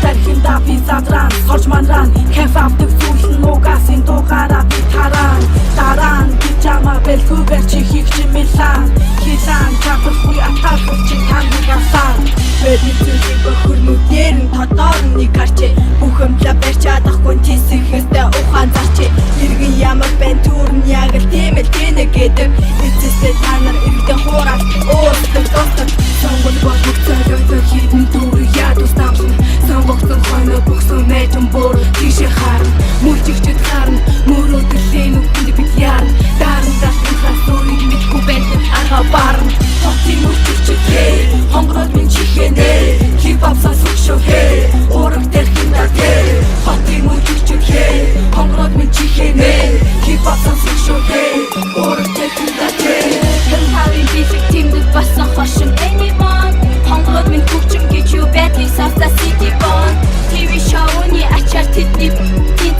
тархин дави задран сорж манран кефавдаг зүйл нь угасын дугаараа би таран пижама бэлгүүгээр чи хийх чимэлан хилан чадахгүй аталхах чи таныг авсан бидний зүйлийг бохөрнүүдээр нь тодор нэг гарчээ бүхэмлээ барьж чадахгүй тийсэхэстэй ухаан зарчээ иргэн ямар байн түрн яг л тийм л гинэ гэдэг эцэстэй та нар иргэдэн хуураад өөртөө тостод сонгол болох цаалаа хідэн дүр яд устамсан сонгогдсон хойно бухсан мэдэм бор тийшээ харна мөрчигчд харна мөрөөдлийн үгэнд бид яарна даран дашин хасуурыг мэдгүй байдаг арга барна хотын мөрчигчд хээ хонгороод минь чихэнэ хипхоп сонсох шүү хээ ураг тэрхиндаа хээ хотын мөрчигчд хээ хонгороод минь чихэнэ хипхоп сонсох шүү хээ ураг тэрхиндаа хээ хэмхавын бисик тимдэд басан хошин anyone хонгороод минь төвчм гэж юу байдгийг савта city bond TV show-ны ачаар тэдний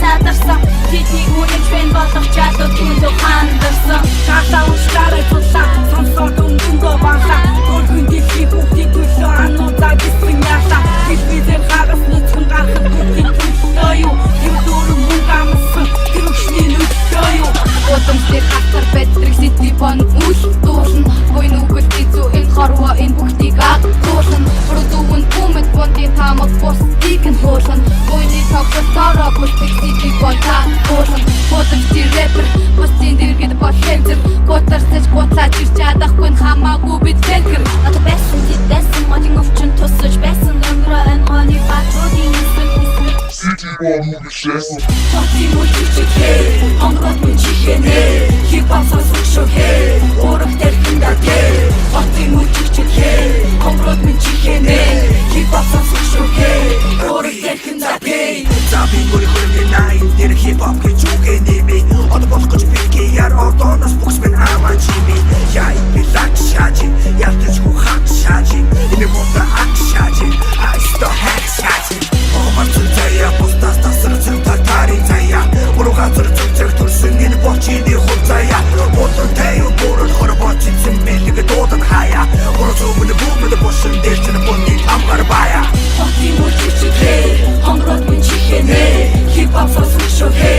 задарсан тэдний үнэн бэн болох чадвар түндө хандарсан чартаа устарай тулсан сонсоод дүнгөө бансан гөргөн дэлхий бүгдийг төлөө ануудаа гисэн яса хэлбизэр хагас нүцгэн гарахад бүгдийг төлөө юу тэр дөрөв мөнгө амсан тэр өчний нүцгөө юу удамсэр хатар бэтрэг city bond үл дуурна гойн үгэл гизүү энэ хорвоо энэ бүгдийг аг дуурна продуун бүмэд бондын тамаг бос дикэн хуурна гойны тогтолцоороо бүлтэг city bond хуурна удамсэр рэпер бостын дэргэд болхэнзэр готарсаж готлаад ирч чадахгүй хамаагүй бид фэнкэр одоо байсан тэдэсэн модын өвчин тусаж байсан өнгөрөө энэ гоны батруудын City bond мөшөөс хотын мөчөж хээ хонгороод минь чихэнэ хипхоп сонсох шүү хээ ураг тэрхиндаа хээ хотын мөчөж хээ хонгороод минь чихэнэ хипхоп сонсох шүү хээ ураг тэрхиндаа хээ заби гори хөрмийн найн тэр хипхоп гэж үгэнэми одоо болох гэж битгий яар ордоноос бүхсмэн аваа чими яй билак шаажи ялтаж хухак шаажи энэ монда ак шаажи айсто хак шаажи омарцул заяа постас тасар цэнтар тари заяа ургазар цэнцэг төрсөн энэ бочины хур заяа ботон тэйо борон хорбоч цэмбэлэг дуудан хаяа урзумын бүмэд бошин дэрчэн бонни амгар бая хотын мөчөж хээ хонгороод минь чихэнэ хипхоп сонсох шүү хээ